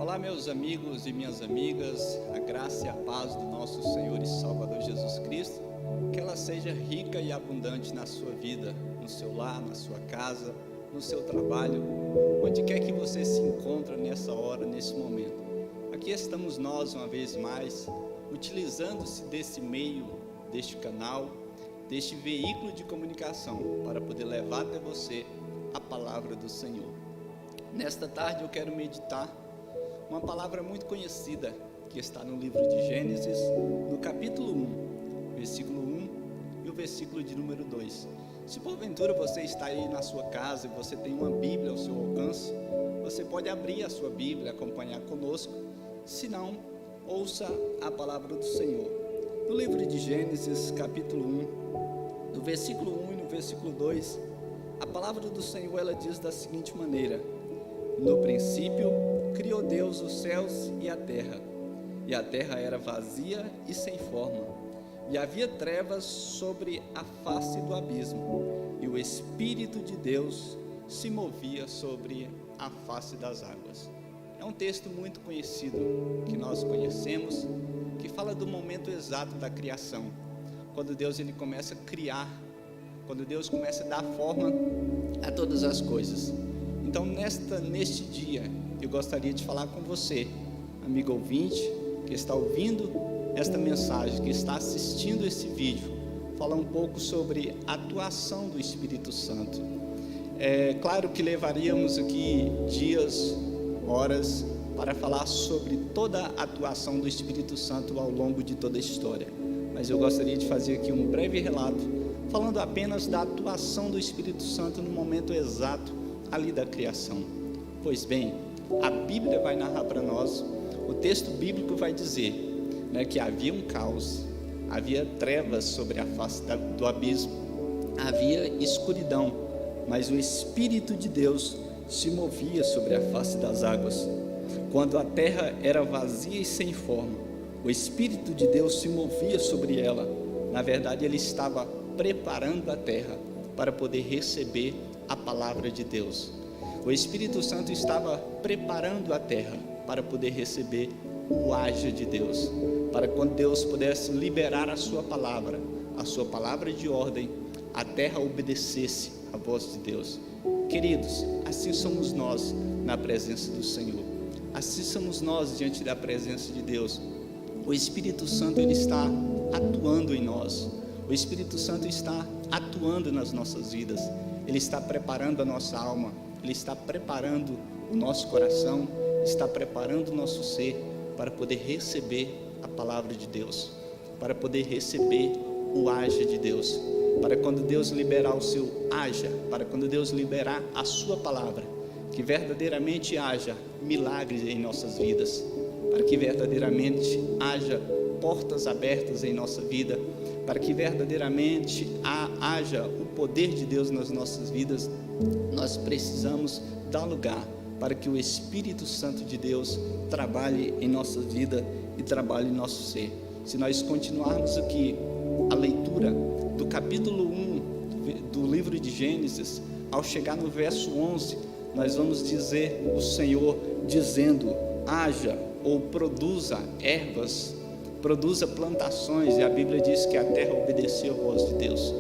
Olá, meus amigos e minhas amigas, a graça e a paz do nosso Senhor e Salvador Jesus Cristo, que ela seja rica e abundante na sua vida, no seu lar, na sua casa, no seu trabalho, onde quer que você se encontre nessa hora, nesse momento. Aqui estamos nós, uma vez mais, utilizando-se desse meio, deste canal, deste veículo de comunicação, para poder levar até você a palavra do Senhor. Nesta tarde eu quero meditar uma palavra muito conhecida, que está no livro de Gênesis, no capítulo 1, versículo 1 e o versículo de número 2. Se porventura você está aí na sua casa e você tem uma Bíblia ao seu alcance, você pode abrir a sua Bíblia, acompanhar conosco. Se não, ouça a palavra do Senhor. No livro de Gênesis, capítulo 1, no versículo 1 e no versículo 2, a palavra do Senhor, ela diz da seguinte maneira: no princípio criou Deus os céus e a terra era vazia e sem forma, e havia trevas sobre a face do abismo, e o Espírito de Deus se movia sobre a face das águas. É um texto muito conhecido, que nós conhecemos, que fala do momento exato da criação, quando Deus ele começa a criar, quando Deus começa a dar forma a todas as coisas. Então, neste dia, eu gostaria de falar com você, amigo ouvinte, que está ouvindo esta mensagem, que está assistindo esse vídeo, falar um pouco sobre a atuação do Espírito Santo. É claro que levaríamos aqui dias, horas, para falar sobre toda a atuação do Espírito Santo ao longo de toda a história. Mas eu gostaria de fazer aqui um breve relato, falando apenas da atuação do Espírito Santo no momento exato ali da criação. Pois bem, a Bíblia vai narrar para nós, o texto bíblico vai dizer, que havia um caos, havia trevas sobre a face do abismo, havia escuridão, mas o Espírito de Deus se movia sobre a face das águas. Quando a terra era vazia e sem forma, o Espírito de Deus se movia sobre ela. Na verdade, ele estava preparando a terra para poder receber a palavra de Deus. O Espírito Santo estava preparando a terra para poder receber o agir de Deus, para quando Deus pudesse liberar a sua palavra de ordem, a terra obedecesse a voz de Deus. Queridos, assim somos nós na presença do Senhor, assim somos nós diante da presença de Deus. O Espírito Santo ele está atuando em nós, o Espírito Santo está atuando nas nossas vidas. Ele está preparando a nossa alma, Ele está preparando o nosso coração, está preparando o nosso ser para poder receber a palavra de Deus, para poder receber o haja de Deus, para quando Deus liberar o seu haja, para quando Deus liberar a sua palavra, que verdadeiramente haja milagres em nossas vidas, para que verdadeiramente haja portas abertas em nossa vida, para que verdadeiramente haja o poder de Deus nas nossas vidas. Nós precisamos dar lugar para que o Espírito Santo de Deus trabalhe em nossa vida e trabalhe em nosso ser. Se nós continuarmos aqui a leitura do capítulo 1 do livro de Gênesis, ao chegar no verso 11, nós vamos dizer o Senhor dizendo: haja ou produza ervas, produza plantações, e a Bíblia diz que a terra obedeceu a voz de Deus.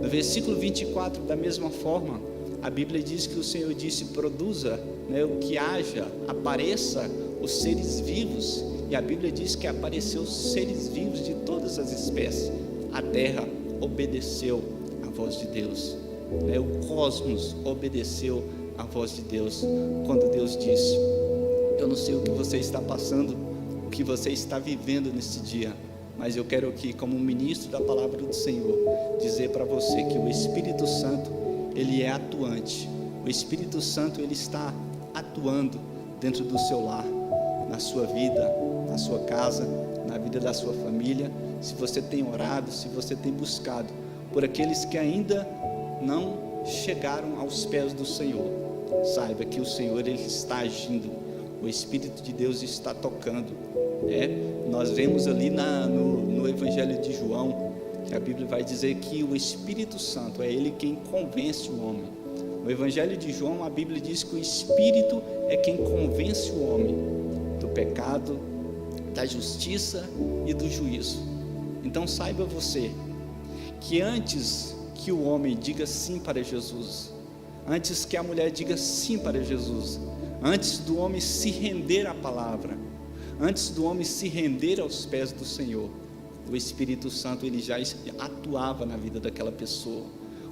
No versículo 24, da mesma forma, a Bíblia diz que o Senhor disse: produza, o que haja, apareça os seres vivos, e a Bíblia diz que apareceu os seres vivos de todas as espécies. A terra obedeceu a voz de Deus, o cosmos obedeceu a voz de Deus, quando Deus disse. Eu não sei o que você está passando, o que você está vivendo nesse dia, mas eu quero aqui, como ministro da palavra do Senhor, dizer para você que o Espírito Santo, ele é atuante. O Espírito Santo, ele está atuando dentro do seu lar, na sua vida, na sua casa, na vida da sua família. Se você tem orado, se você tem buscado por aqueles que ainda não chegaram aos pés do Senhor, saiba que o Senhor, ele está agindo. O Espírito de Deus está tocando. Nós vemos ali no Evangelho de João, que a Bíblia vai dizer que o Espírito Santo é Ele quem convence o homem. No Evangelho de João, a Bíblia diz que o Espírito é quem convence o homem. pecado, da justiça e do juízo. Então saiba você que antes que o homem diga sim para Jesus, antes que a mulher diga sim para Jesus, antes do homem se render à palavra, antes do homem se render aos pés do Senhor, o Espírito Santo ele já atuava na vida daquela pessoa.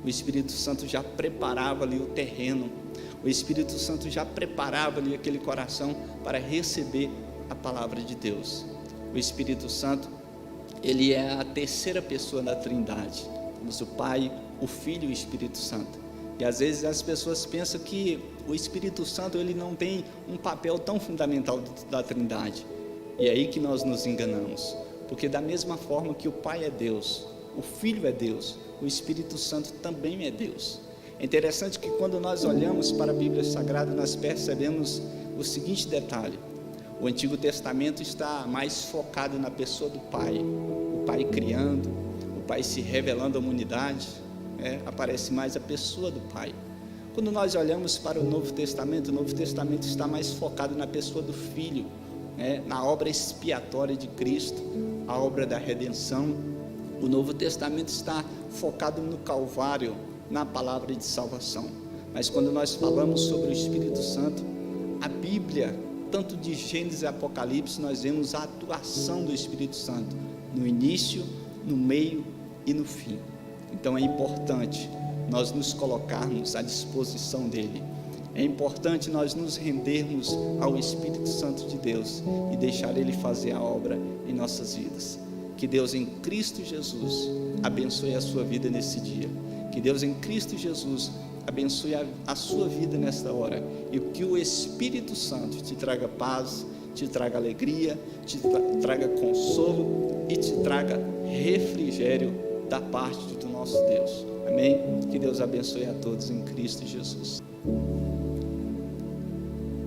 O Espírito Santo já preparava ali o terreno. O Espírito Santo já preparava ali aquele coração para receber a palavra de Deus. O Espírito Santo, ele é a terceira pessoa da Trindade. Temos o Pai, o Filho e o Espírito Santo. E às vezes as pessoas pensam que o Espírito Santo ele não tem um papel tão fundamental da Trindade. E é aí que nós nos enganamos. Porque da mesma forma que o Pai é Deus, o Filho é Deus, o Espírito Santo também é Deus. É interessante que quando nós olhamos para a Bíblia Sagrada, nós percebemos o seguinte detalhe: o Antigo Testamento está mais focado na pessoa do Pai, o Pai criando, o Pai se revelando à humanidade, aparece mais a pessoa do Pai. Quando nós olhamos para o Novo Testamento está mais focado na pessoa do Filho, na obra expiatória de Cristo, a obra da redenção. O Novo Testamento está focado no Calvário, na palavra de salvação. Mas quando nós falamos sobre o Espírito Santo, a Bíblia, tanto de Gênesis e Apocalipse, nós vemos a atuação do Espírito Santo no início, no meio e no fim. Então é importante nós nos colocarmos à disposição dele. É importante nós nos rendermos ao Espírito Santo de Deus e deixar ele fazer a obra em nossas vidas. Que Deus em Cristo Jesus abençoe a sua vida nesse dia. Que Deus em Cristo Jesus abençoe a sua vida nesta hora. E que o Espírito Santo te traga paz, te traga alegria, te traga consolo e te traga refrigério da parte do nosso Deus. Amém? Que Deus abençoe a todos em Cristo Jesus.